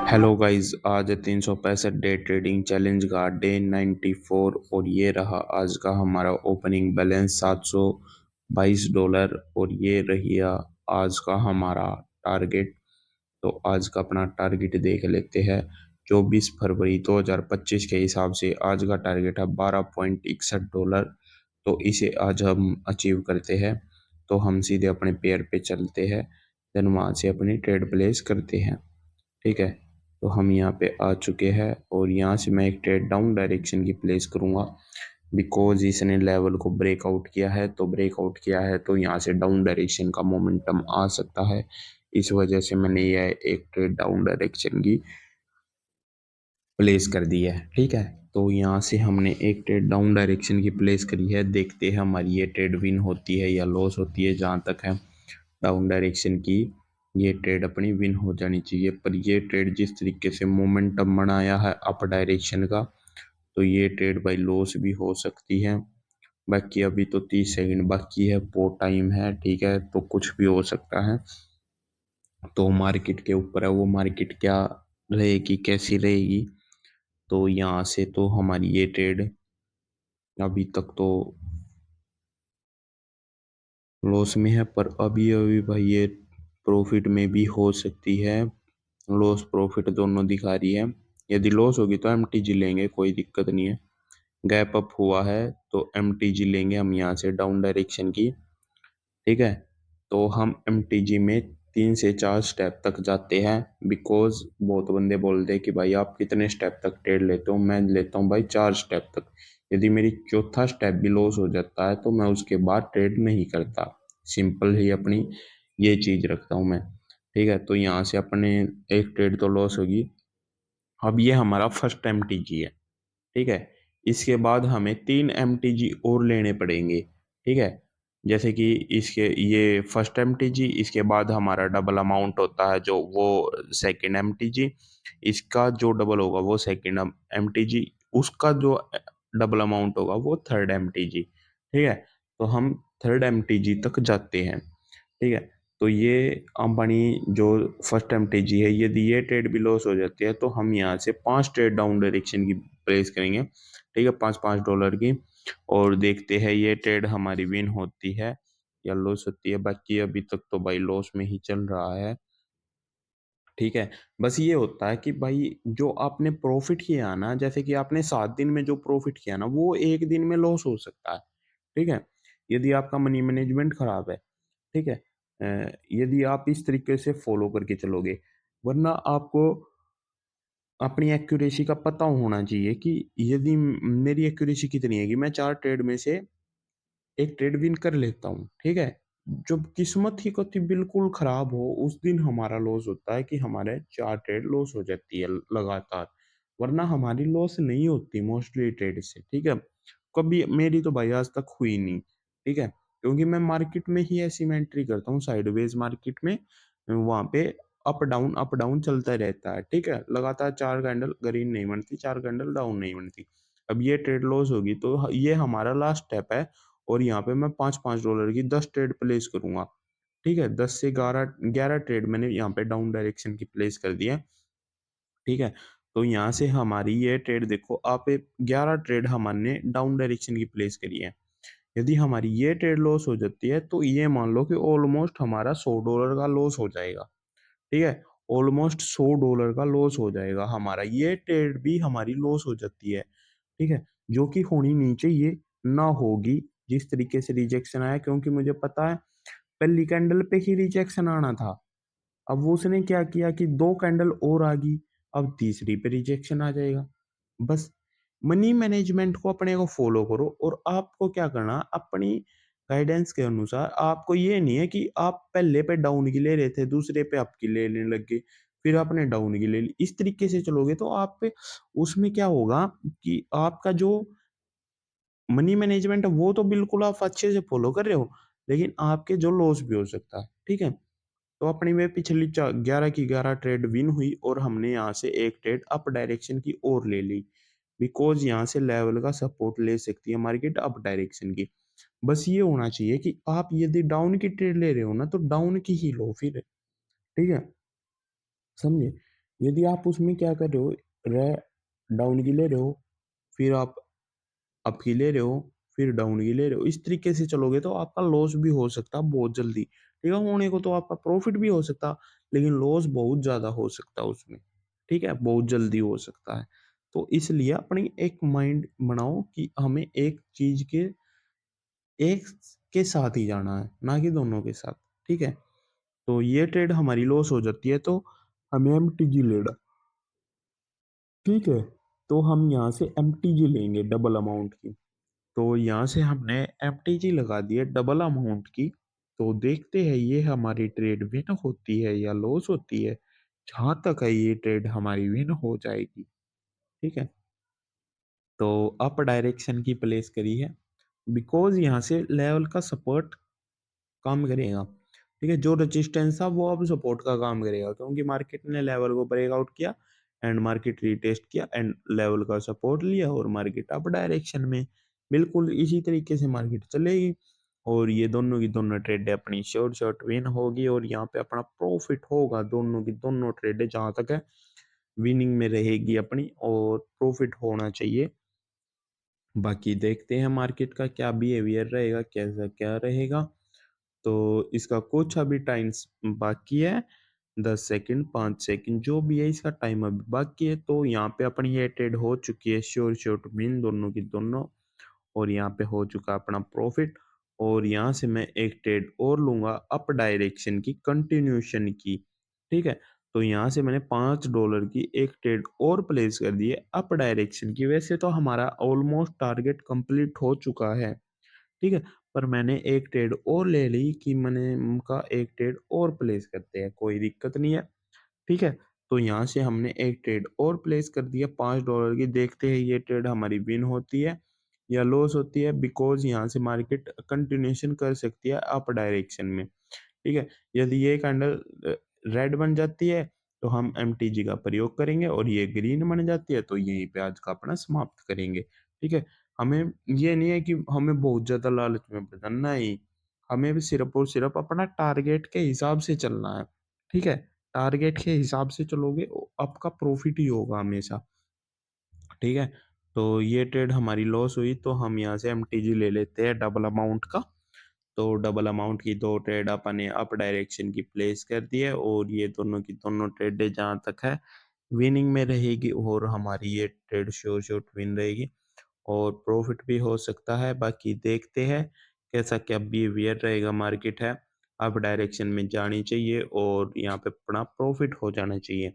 Hello guys, आज 365 day trading challenge का day 94 और ये रहा आज का हमारा ओपनिंग बैलेंस $722 और ये रही आज का हमारा टारगेट। तो आज का अपना टारगेट देख लेते हैं। 24 फरवरी 2025 के हिसाब से आज का टारगेट है $12.61। तो इसे आज हम अचीव करते हैं तो हम सीधे अपने पेयर पे चलते हैं, देन वहाँ से अपनी ट्रेड प्लेस करते हैं। ठीक है, तो हम यहाँ पे आ चुके हैं और यहाँ से मैं एक ट्रेड डाउन डायरेक्शन की प्लेस करूँगा बिकॉज इसने लेवल को ब्रेकआउट किया है। तो ब्रेकआउट किया है तो यहाँ से डाउन डायरेक्शन का मोमेंटम आ सकता है, इस वजह से मैंने यह एक ट्रेड डाउन डायरेक्शन की प्लेस कर दी है। ठीक है, तो यहाँ से हमने एक ट्रेड डाउन डायरेक्शन की प्लेस करी है, देखते हैं हमारी ये ट्रेड विन होती है या लॉस होती है। जहाँ तक है डाउन डायरेक्शन की, ये ट्रेड अपनी विन हो जानी चाहिए, पर ये ट्रेड जिस तरीके से मोमेंटम बनाया है अप डायरेक्शन का, तो ये ट्रेड बाई लॉस भी हो सकती है। बाकी अभी तो 30 सेकंड बाकी है, बहुत टाइम है। ठीक है, तो कुछ भी हो सकता है। तो मार्केट के ऊपर है, वो मार्केट क्या रहेगी कैसी रहेगी। तो यहाँ से तो हमारी ये ट्रेड अभी तक तो लॉस में है, पर अभी अभी भाई ये प्रॉफिट में भी हो सकती है। लॉस प्रॉफिट दोनों दिखा रही है। यदि लॉस होगी तो एमटीजी लेंगे, कोई दिक्कत नहीं है। गैप अप हुआ है तो एमटीजी लेंगे हम यहाँ से डाउन डायरेक्शन की। ठीक है, तो हम एमटीजी में 3 से 4 स्टेप तक जाते हैं बिकॉज बहुत बंदे बोलते हैं कि भाई आप कितने स्टेप तक ट्रेड लेते हो। मैं लेता हूँ भाई 4 स्टेप तक। यदि मेरी चौथा स्टेप भी लॉस हो जाता है तो मैं उसके बाद ट्रेड नहीं करता। सिंपल ही अपनी ये चीज रखता हूँ मैं। ठीक है, तो यहाँ से अपने एक ट्रेड तो लॉस होगी। अब ये हमारा फर्स्ट एमटीजी है। ठीक है, इसके बाद हमें 3 एमटीजी और लेने पड़ेंगे। ठीक है, जैसे कि इसके ये फर्स्ट एमटीजी, इसके बाद हमारा डबल अमाउंट होता है जो वो सेकंड एमटीजी, इसका जो डबल होगा वो सेकंड एमटीजी, उसका जो डबल अमाउंट होगा वो थर्ड एमटीजी। ठीक है, तो हम थर्ड एमटीजी तक जाते हैं। ठीक है, तो ये अंबानी जो फर्स्ट एमटीजी है, यदि ये ट्रेड भी लॉस हो जाती है तो हम यहाँ से 5 ट्रेड डाउन डायरेक्शन की प्लेस करेंगे। ठीक है, $5 की, और देखते हैं ये ट्रेड हमारी विन होती है या लॉस होती है। बाकी अभी तक तो भाई लॉस में ही चल रहा है। ठीक है, बस ये होता है कि भाई जो आपने प्रॉफिट किया ना, जैसे कि आपने 7 दिन में जो प्रॉफिट किया ना, वो एक दिन में लॉस हो सकता है। ठीक है, यदि आपका मनी मैनेजमेंट खराब है। ठीक है, यदि आप इस तरीके से फॉलो करके चलोगे, वरना आपको अपनी एक्यूरेसी का पता होना चाहिए कि यदि मेरी एक्यूरेसी कितनी है कि मैं 4 ट्रेड में से एक ट्रेड विन कर लेता हूँ। ठीक है, जब किस्मत ही कति बिल्कुल खराब हो उस दिन हमारा लॉस होता है कि हमारे 4 ट्रेड लॉस हो जाती है लगातार, वरना हमारी लॉस नहीं होती मोस्टली ट्रेड से। ठीक है, कभी मेरी तो भाई आज तक हुई नहीं। ठीक है, क्योंकि मैं मार्केट में ही ऐसी में एंट्री करता हूँ, साइडवेज मार्केट में, वहां पे अप डाउन चलता रहता है। ठीक है, लगातार 4 कैंडल ग्रीन नहीं बनती, 4 कैंडल डाउन नहीं बनती। अब ये ट्रेड लॉस होगी तो ये हमारा लास्ट स्टेप है, और यहाँ पे मैं $5 की 10 ट्रेड प्लेस करूंगा। ठीक है, 10 से 11 ट्रेड मैंने यहाँ पे डाउन डायरेक्शन की प्लेस कर दी है। ठीक है, तो यहाँ से हमारी ये ट्रेड देखो आप, 11 ट्रेड हमने डाउन डायरेक्शन की प्लेस करी है। यदि हमारी ये ट्रेड लॉस हो जाती है तो ये मान लो कि ऑलमोस्ट हमारा $100 का लॉस हो जाएगा। ठीक है, ऑलमोस्ट $100 का लॉस हो जाएगा हमारा, ये ट्रेड भी हमारी लॉस हो जाती है। ठीक है, जो कि होनी नहीं चाहिए, ना होगी जिस तरीके से रिजेक्शन आया, क्योंकि मुझे पता है पहली कैंडल पे ही रिजेक्शन आना था। अब वो उसने क्या किया कि 2 कैंडल और आ गई, अब तीसरी पे रिजेक्शन आ जाएगा। बस मनी मैनेजमेंट को अपने को फॉलो करो, और आपको क्या करना अपनी गाइडेंस के अनुसार। आपको ये नहीं है कि आप पहले पे डाउन की ले रहे थे, दूसरे पे अप की लेने लग गए, फिर आपने डाउन की ले ली। इस तरीके से चलोगे तो आप पे उसमें क्या होगा कि आपका जो मनी मैनेजमेंट है वो तो बिल्कुल आप अच्छे से फॉलो कर रहे हो, लेकिन आपके जो लॉस भी हो सकता है। ठीक है, तो अपनी में पिछली 11 की 11 ट्रेड विन हुई और हमने यहाँ से एक ट्रेड अप डायरेक्शन की ओर ले ली, बिकॉज यहाँ से लेवल का सपोर्ट ले सकती है मार्केट अप डायरेक्शन की। बस ये होना चाहिए कि आप यदि डाउन की ट्रेड ले रहे हो ना तो डाउन की ही लो फिर। ठीक है, समझे। यदि आप उसमें क्या कर रहे हो, डाउन की ले रहे हो, फिर आप अप की ले रहे हो, फिर डाउन की ले रहे हो, इस तरीके से चलोगे तो आपका लॉस भी हो सकता है बहुत जल्दी। ठीक है, होने को तो आपका प्रॉफिट भी हो सकता, लेकिन लॉस बहुत ज्यादा हो सकता है उसमें। ठीक है, बहुत जल्दी हो सकता है। तो इसलिए अपनी एक माइंड बनाओ कि हमें एक चीज के एक के साथ ही जाना है, ना कि दोनों के साथ। ठीक है, तो ये ट्रेड हमारी लॉस हो जाती है तो हमें एमटीजी लेना। ठीक है, तो हम यहाँ से एमटीजी लेंगे डबल अमाउंट की। तो यहाँ से हमने एमटीजी लगा दी है डबल अमाउंट की। तो देखते हैं ये हमारी ट्रेड विन होती है या लॉस होती है। जहां तक है ये ट्रेड हमारी विन हो जाएगी। ठीक है, तो अप डायरेक्शन की प्लेस करी है, बिकॉज यहाँ से लेवल का सपोर्ट काम करेगा। ठीक है, जो रेजिस्टेंस था वो अब सपोर्ट का काम करेगा, क्योंकि मार्केट ने लेवल को ब्रेकआउट किया एंड मार्केट रीटेस्ट किया एंड लेवल का सपोर्ट लिया और मार्केट अप डायरेक्शन में। बिल्कुल इसी तरीके से मार्केट चलेगी और ये दोनों की दोनों ट्रेडें अपनी शॉर्ट शॉर्ट विन होगी और यहाँ पे अपना प्रॉफिट होगा। दोनों की दोनों ट्रेडें जहां तक है विनिंग में रहेगी अपनी और प्रॉफिट होना चाहिए। बाकी देखते हैं मार्केट का क्या बिहेवियर रहेगा, कैसा क्या रहेगा। तो इसका कुछ अभी टाइम्स बाकी है, 10 सेकंड 5 सेकंड जो भी है इसका टाइम अभी बाकी है। तो यहाँ पे अपनी ये ट्रेड हो चुकी है श्योर शॉर्ट विन दोनों की दोनों, और यहाँ पे हो चुका अपना प्रॉफिट। और यहाँ से मैं एक ट्रेड और लूंगा अप डायरेक्शन की कंटिन्यूशन की। ठीक है, तो यहाँ से मैंने $5 की एक ट्रेड और प्लेस कर दी है अप डायरेक्शन की। वैसे तो हमारा ऑलमोस्ट टारगेट कंप्लीट हो चुका है। ठीक है, पर मैंने एक ट्रेड और ले ली कि मैंने उनका एक ट्रेड और प्लेस करते हैं, कोई दिक्कत नहीं है। ठीक है, तो यहाँ से हमने एक ट्रेड और प्लेस कर दिया $5 की। देखते हैं ये ट्रेड हमारी विन होती है या लॉस होती है, बिकॉज यहाँ से मार्केट कंटिन्यूशन कर सकती है अप डायरेक्शन में। ठीक है, यदि ये कैंडल रेड बन जाती है तो हम एमटीजी का प्रयोग करेंगे, और ये ग्रीन बन जाती है तो यहीं पे आज का अपना समाप्त करेंगे। ठीक है, हमें ये नहीं है कि हमें बहुत ज्यादा लालच में बदलना ही, हमें भी सिर्फ और सिर्फ अपना टारगेट के हिसाब से चलना है। ठीक है, टारगेट के हिसाब से चलोगे आपका प्रॉफिट ही होगा हमेशा। ठीक है, तो ये ट्रेड हमारी लॉस हुई तो हम यहाँ से एमटीजी ले लेते हैं डबल अमाउंट का। तो डबल अमाउंट की दो ट्रेड अपने अप डायरेक्शन की प्लेस कर दी है और ये दोनों की दोनों ट्रेडें जहाँ तक है विनिंग में रहेगी और हमारी ये ट्रेड श्योर शॉर्ट विन रहेगी और प्रॉफिट भी हो सकता है। बाकी देखते हैं कैसा क्या बिहेवियर रहेगा। मार्केट है अप डायरेक्शन में जानी चाहिए और यहाँ पे अपना प्रॉफिट हो जाना चाहिए।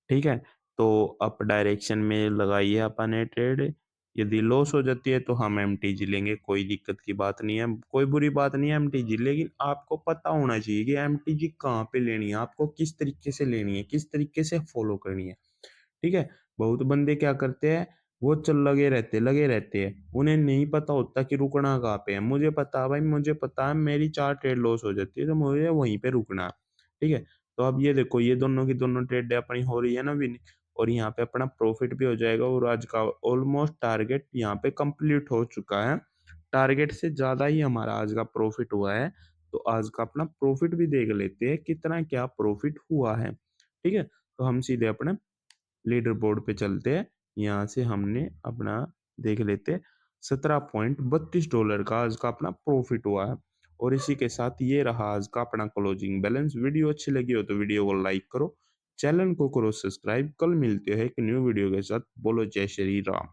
ठीक है, तो अप डायरेक्शन में लगाइए अपने ट्रेड। यदि लॉस हो जाती है तो हम एमटीजी लेंगे, कोई दिक्कत की बात नहीं है, कोई बुरी बात नहीं है एमटीजी। लेकिन आपको पता होना चाहिए कि एमटीजी कहाँ पे लेनी है, आपको किस तरीके से लेनी है, किस तरीके से फॉलो करनी है। ठीक है, बहुत बंदे क्या करते हैं, वो चल लगे रहते हैं, उन्हें नहीं पता होता कि रुकना कहाँ पे है। मुझे पता है भाई, मुझे पता है मेरी 4 ट्रेड लॉस हो जाती है तो मुझे वहीं पे रुकना है। ठीक है, तो अब ये देखो ये दोनों की दोनों ट्रेड अपनी हो रही है ना विन, और यहाँ पे अपना प्रॉफिट भी हो जाएगा और आज का ऑलमोस्ट टारगेट यहाँ पे कंप्लीट हो चुका है। टारगेट से ज्यादा ही हमारा आज का प्रॉफिट हुआ है। तो आज का अपना प्रॉफिट भी देख लेते हैं कितना क्या प्रॉफिट हुआ है। ठीक है, तो हम सीधे अपने लीडर बोर्ड पे चलते हैं। यहाँ से हमने अपना देख लेते, $17.32 का आज का अपना प्रॉफिट हुआ है। और इसी के साथ ये रहा आज का अपना क्लोजिंग बैलेंस। वीडियो अच्छी लगी हो तो वीडियो को लाइक करो, चैनल को करो सब्सक्राइब। कल मिलते हैं एक न्यू वीडियो के साथ। बोलो जय श्री राम।